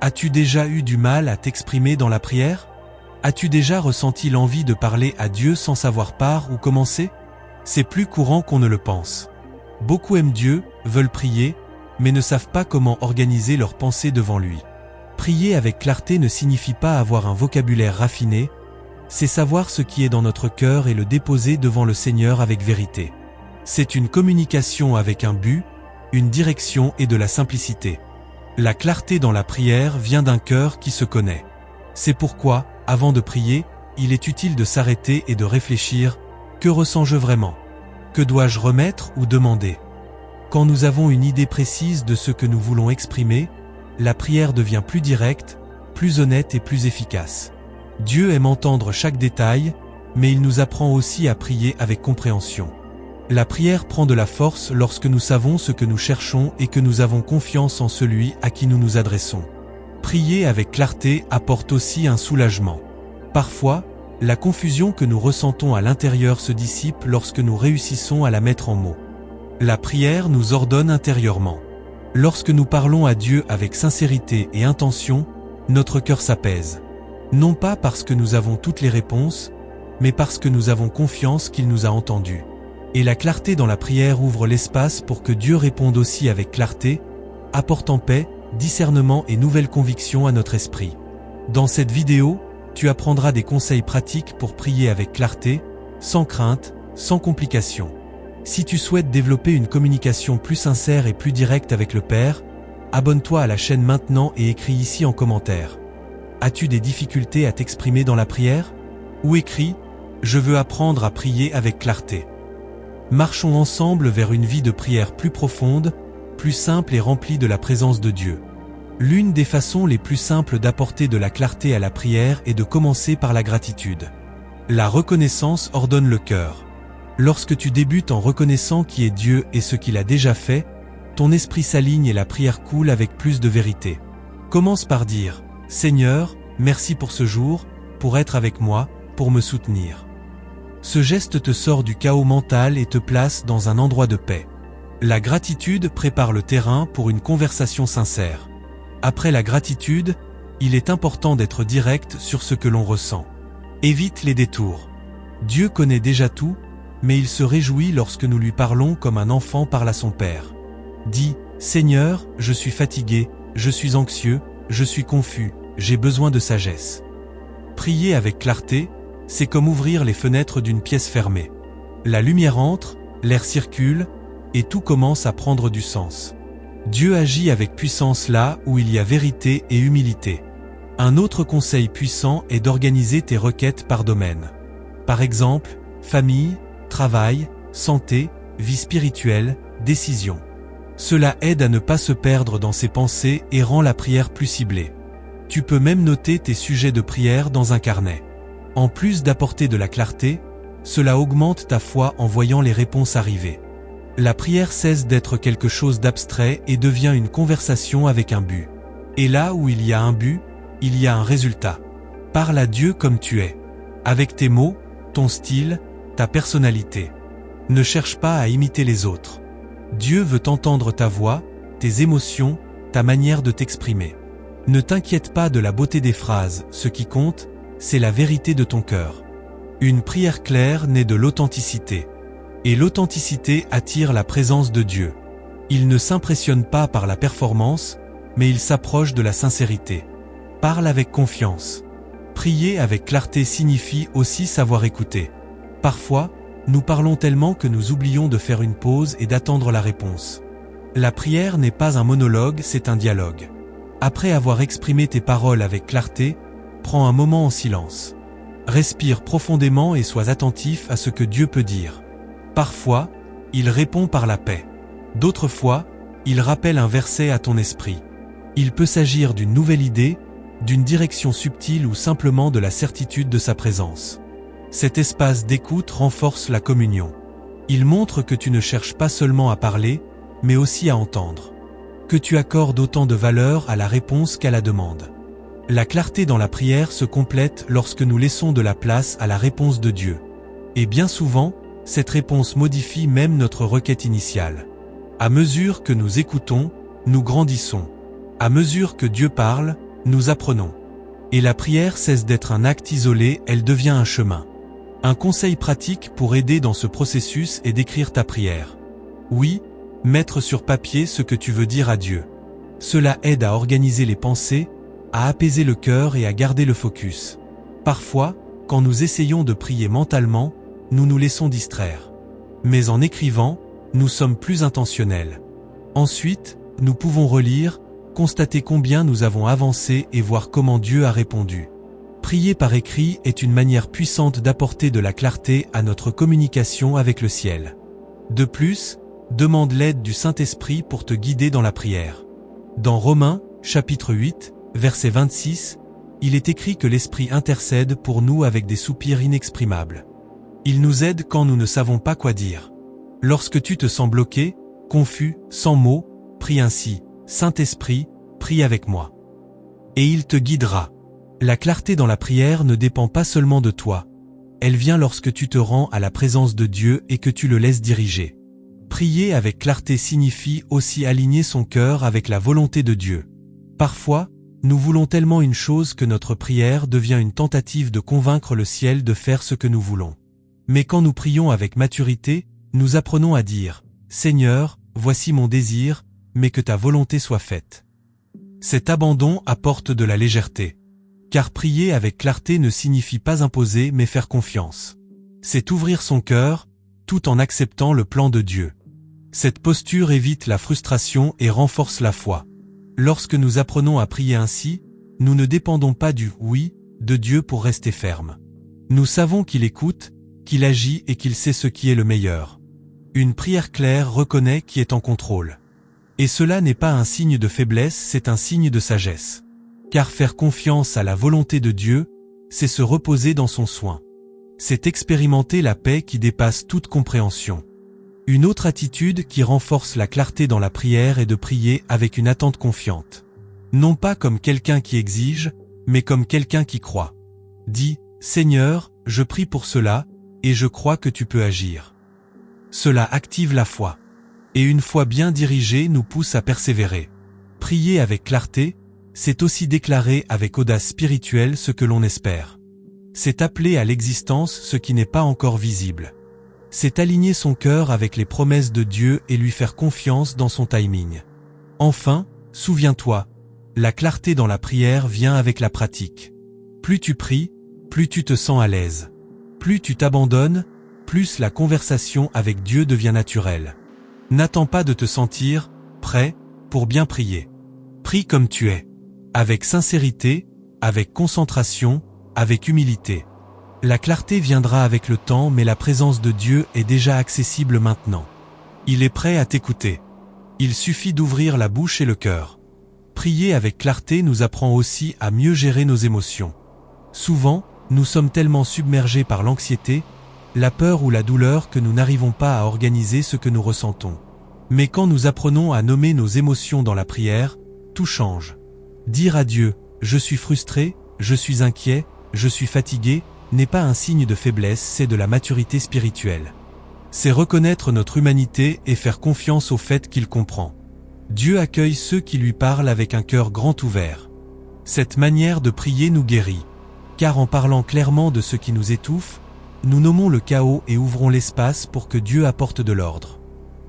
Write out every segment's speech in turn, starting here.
As-tu déjà eu du mal à t'exprimer dans la prière? As-tu déjà ressenti l'envie de parler à Dieu sans savoir par où commencer? C'est plus courant qu'on ne le pense. Beaucoup aiment Dieu, veulent prier, mais ne savent pas comment organiser leurs pensées devant lui. Prier avec clarté ne signifie pas avoir un vocabulaire raffiné, c'est savoir ce qui est dans notre cœur et le déposer devant le Seigneur avec vérité. C'est une communication avec un but, une direction et de la simplicité. La clarté dans la prière vient d'un cœur qui se connaît. C'est pourquoi, avant de prier, il est utile de s'arrêter et de réfléchir. Que ressens-je vraiment? Que dois-je remettre ou demander? Quand nous avons une idée précise de ce que nous voulons exprimer, la prière devient plus directe, plus honnête et plus efficace. Dieu aime entendre chaque détail, mais il nous apprend aussi à prier avec compréhension. La prière prend de la force lorsque nous savons ce que nous cherchons et que nous avons confiance en celui à qui nous nous adressons. Prier avec clarté apporte aussi un soulagement. Parfois, la confusion que nous ressentons à l'intérieur se dissipe lorsque nous réussissons à la mettre en mots. La prière nous ordonne intérieurement. Lorsque nous parlons à Dieu avec sincérité et intention, notre cœur s'apaise. Non pas parce que nous avons toutes les réponses, mais parce que nous avons confiance qu'il nous a entendus. Et la clarté dans la prière ouvre l'espace pour que Dieu réponde aussi avec clarté, apportant paix, discernement et nouvelles convictions à notre esprit. Dans cette vidéo, tu apprendras des conseils pratiques pour prier avec clarté, sans crainte, sans complications. Si tu souhaites développer une communication plus sincère et plus directe avec le Père, abonne-toi à la chaîne maintenant et écris ici en commentaire. As-tu des difficultés à t'exprimer dans la prière? Ou écris « Je veux apprendre à prier avec clarté ». Marchons ensemble vers une vie de prière plus profonde, plus simple et remplie de la présence de Dieu. L'une des façons les plus simples d'apporter de la clarté à la prière est de commencer par la gratitude. La reconnaissance ordonne le cœur. Lorsque tu débutes en reconnaissant qui est Dieu et ce qu'il a déjà fait, ton esprit s'aligne et la prière coule avec plus de vérité. Commence par dire « Seigneur, merci pour ce jour, pour être avec moi, pour me soutenir ». Ce geste te sort du chaos mental et te place dans un endroit de paix. La gratitude prépare le terrain pour une conversation sincère. Après la gratitude, il est important d'être direct sur ce que l'on ressent. Évite les détours. Dieu connaît déjà tout, mais il se réjouit lorsque nous lui parlons comme un enfant parle à son père. Dis, Seigneur, je suis fatigué, je suis anxieux, je suis confus, j'ai besoin de sagesse. Prier avec clarté, c'est comme ouvrir les fenêtres d'une pièce fermée. La lumière entre, l'air circule, et tout commence à prendre du sens. Dieu agit avec puissance là où il y a vérité et humilité. Un autre conseil puissant est d'organiser tes requêtes par domaine. Par exemple, famille, travail, santé, vie spirituelle, décision. Cela aide à ne pas se perdre dans ses pensées et rend la prière plus ciblée. Tu peux même noter tes sujets de prière dans un carnet. En plus d'apporter de la clarté, cela augmente ta foi en voyant les réponses arriver. La prière cesse d'être quelque chose d'abstrait et devient une conversation avec un but. Et là où il y a un but, il y a un résultat. Parle à Dieu comme tu es. Avec tes mots, ton style, ta personnalité. Ne cherche pas à imiter les autres. Dieu veut entendre ta voix, tes émotions, ta manière de t'exprimer. Ne t'inquiète pas de la beauté des phrases, ce qui compte, c'est la vérité de ton cœur. Une prière claire naît de l'authenticité. Et l'authenticité attire la présence de Dieu. Il ne s'impressionne pas par la performance, mais il s'approche de la sincérité. Parle avec confiance. Prier avec clarté signifie aussi savoir écouter. Parfois, nous parlons tellement que nous oublions de faire une pause et d'attendre la réponse. La prière n'est pas un monologue, c'est un dialogue. Après avoir exprimé tes paroles avec clarté, prends un moment en silence. Respire profondément et sois attentif à ce que Dieu peut dire. Parfois, il répond par la paix. D'autres fois, il rappelle un verset à ton esprit. Il peut s'agir d'une nouvelle idée, d'une direction subtile ou simplement de la certitude de sa présence. Cet espace d'écoute renforce la communion. Il montre que tu ne cherches pas seulement à parler, mais aussi à entendre. Que tu accordes autant de valeur à la réponse qu'à la demande. La clarté dans la prière se complète lorsque nous laissons de la place à la réponse de Dieu. Et bien souvent, cette réponse modifie même notre requête initiale. À mesure que nous écoutons, nous grandissons. À mesure que Dieu parle, nous apprenons. Et la prière cesse d'être un acte isolé, elle devient un chemin. Un conseil pratique pour aider dans ce processus est d'écrire ta prière. Oui, mettre sur papier ce que tu veux dire à Dieu. Cela aide à organiser les pensées, à apaiser le cœur et à garder le focus. Parfois, quand nous essayons de prier mentalement, nous nous laissons distraire. Mais en écrivant, nous sommes plus intentionnels. Ensuite, nous pouvons relire, constater combien nous avons avancé et voir comment Dieu a répondu. Prier par écrit est une manière puissante d'apporter de la clarté à notre communication avec le ciel. De plus, demande l'aide du Saint-Esprit pour te guider dans la prière. Dans Romains, chapitre 8, verset 26, il est écrit que l'Esprit intercède pour nous avec des soupirs inexprimables. Il nous aide quand nous ne savons pas quoi dire. Lorsque tu te sens bloqué, confus, sans mots, prie ainsi, Saint-Esprit, prie avec moi. Et il te guidera. La clarté dans la prière ne dépend pas seulement de toi. Elle vient lorsque tu te rends à la présence de Dieu et que tu le laisses diriger. Prier avec clarté signifie aussi aligner son cœur avec la volonté de Dieu. Parfois, nous voulons tellement une chose que notre prière devient une tentative de convaincre le ciel de faire ce que nous voulons. Mais quand nous prions avec maturité, nous apprenons à dire « Seigneur, voici mon désir, mais que ta volonté soit faite ». Cet abandon apporte de la légèreté. Car prier avec clarté ne signifie pas imposer mais faire confiance. C'est ouvrir son cœur, tout en acceptant le plan de Dieu. Cette posture évite la frustration et renforce la foi. Lorsque nous apprenons à prier ainsi, nous ne dépendons pas du « oui » de Dieu pour rester fermes. Nous savons qu'il écoute, qu'il agit et qu'il sait ce qui est le meilleur. Une prière claire reconnaît qui est en contrôle. Et cela n'est pas un signe de faiblesse, c'est un signe de sagesse. Car faire confiance à la volonté de Dieu, c'est se reposer dans son soin. C'est expérimenter la paix qui dépasse toute compréhension. Une autre attitude qui renforce la clarté dans la prière est de prier avec une attente confiante. Non pas comme quelqu'un qui exige, mais comme quelqu'un qui croit. Dis, Seigneur, je prie pour cela, et je crois que tu peux agir. Cela active la foi. Et une foi bien dirigée nous pousse à persévérer. Prier avec clarté, c'est aussi déclarer avec audace spirituelle ce que l'on espère. C'est appeler à l'existence ce qui n'est pas encore visible. C'est aligner son cœur avec les promesses de Dieu et lui faire confiance dans son timing. Enfin, souviens-toi, la clarté dans la prière vient avec la pratique. Plus tu pries, plus tu te sens à l'aise. Plus tu t'abandonnes, plus la conversation avec Dieu devient naturelle. N'attends pas de te sentir prêt pour bien prier. Prie comme tu es. Avec sincérité, avec concentration, avec humilité. La clarté viendra avec le temps, mais la présence de Dieu est déjà accessible maintenant. Il est prêt à t'écouter. Il suffit d'ouvrir la bouche et le cœur. Prier avec clarté nous apprend aussi à mieux gérer nos émotions. Souvent, nous sommes tellement submergés par l'anxiété, la peur ou la douleur que nous n'arrivons pas à organiser ce que nous ressentons. Mais quand nous apprenons à nommer nos émotions dans la prière, tout change. Dire à Dieu « Je suis frustré, je suis inquiet, je suis fatigué » n'est pas un signe de faiblesse, c'est de la maturité spirituelle. C'est reconnaître notre humanité et faire confiance au fait qu'il comprend. Dieu accueille ceux qui lui parlent avec un cœur grand ouvert. Cette manière de prier nous guérit. Car en parlant clairement de ce qui nous étouffe, nous nommons le chaos et ouvrons l'espace pour que Dieu apporte de l'ordre.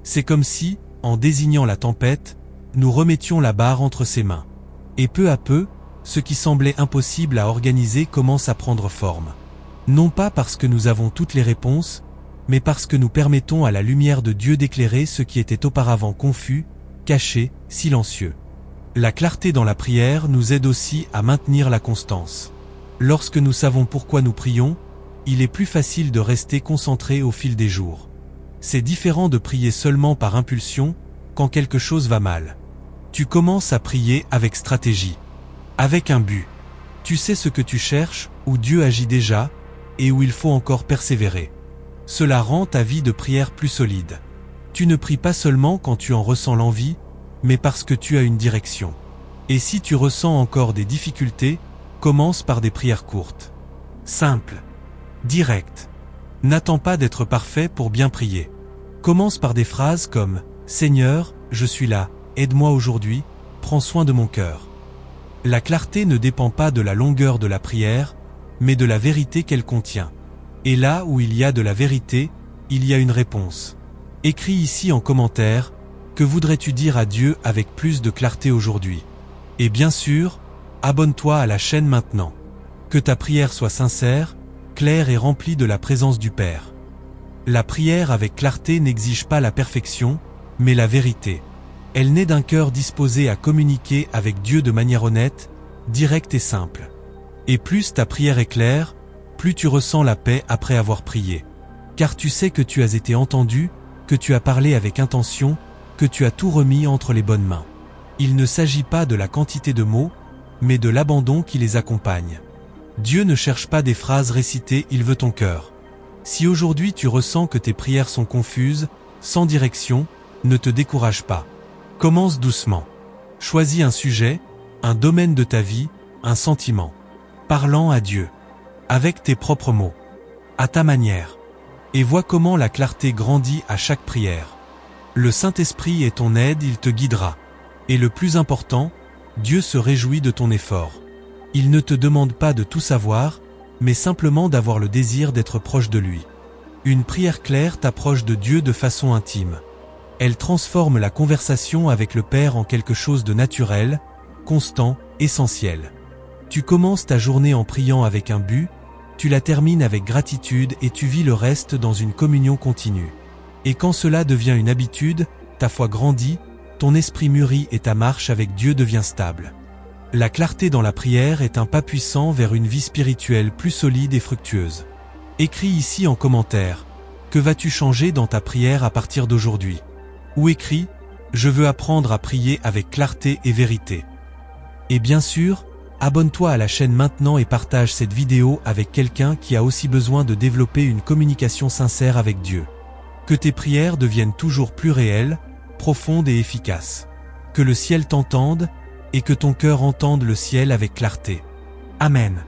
C'est comme si, en désignant la tempête, nous remettions la barre entre ses mains. Et peu à peu, ce qui semblait impossible à organiser commence à prendre forme. Non pas parce que nous avons toutes les réponses, mais parce que nous permettons à la lumière de Dieu d'éclairer ce qui était auparavant confus, caché, silencieux. La clarté dans la prière nous aide aussi à maintenir la constance. Lorsque nous savons pourquoi nous prions, il est plus facile de rester concentré au fil des jours. C'est différent de prier seulement par impulsion, quand quelque chose va mal. Tu commences à prier avec stratégie, avec un but. Tu sais ce que tu cherches, où Dieu agit déjà, et où il faut encore persévérer. Cela rend ta vie de prière plus solide. Tu ne pries pas seulement quand tu en ressens l'envie, mais parce que tu as une direction. Et si tu ressens encore des difficultés, commence par des prières courtes. Simples. Directes. N'attends pas d'être parfait pour bien prier. Commence par des phrases comme « Seigneur, je suis là, aide-moi aujourd'hui, prends soin de mon cœur ». La clarté ne dépend pas de la longueur de la prière, mais de la vérité qu'elle contient. Et là où il y a de la vérité, il y a une réponse. Écris ici en commentaire, que voudrais-tu dire à Dieu avec plus de clarté aujourd'hui? Et bien sûr, abonne-toi à la chaîne maintenant. Que ta prière soit sincère, claire et remplie de la présence du Père. La prière avec clarté n'exige pas la perfection, mais la vérité. Elle naît d'un cœur disposé à communiquer avec Dieu de manière honnête, directe et simple. Et plus ta prière est claire, plus tu ressens la paix après avoir prié. Car tu sais que tu as été entendu, que tu as parlé avec intention, que tu as tout remis entre les bonnes mains. Il ne s'agit pas de la quantité de mots, mais de l'abandon qui les accompagne. Dieu ne cherche pas des phrases récitées, il veut ton cœur. Si aujourd'hui tu ressens que tes prières sont confuses, sans direction, ne te décourage pas. Commence doucement. Choisis un sujet, un domaine de ta vie, un sentiment. Parlant à Dieu. Avec tes propres mots. À ta manière. Et vois comment la clarté grandit à chaque prière. Le Saint-Esprit est ton aide, il te guidera. Et le plus important, Dieu se réjouit de ton effort. Il ne te demande pas de tout savoir, mais simplement d'avoir le désir d'être proche de lui. Une prière claire t'approche de Dieu de façon intime. Elle transforme la conversation avec le Père en quelque chose de naturel, constant, essentiel. Tu commences ta journée en priant avec un but, tu la termines avec gratitude et tu vis le reste dans une communion continue. Et quand cela devient une habitude, ta foi grandit, ton esprit mûrit et ta marche avec Dieu devient stable. La clarté dans la prière est un pas puissant vers une vie spirituelle plus solide et fructueuse. Écris ici en commentaire, que vas-tu changer dans ta prière à partir d'aujourd'hui? Ou écris, je veux apprendre à prier avec clarté et vérité. Et bien sûr, abonne-toi à la chaîne maintenant et partage cette vidéo avec quelqu'un qui a aussi besoin de développer une communication sincère avec Dieu. Que tes prières deviennent toujours plus réelles, profondes et efficaces. Que le ciel t'entende, et que ton cœur entende le ciel avec clarté. Amen.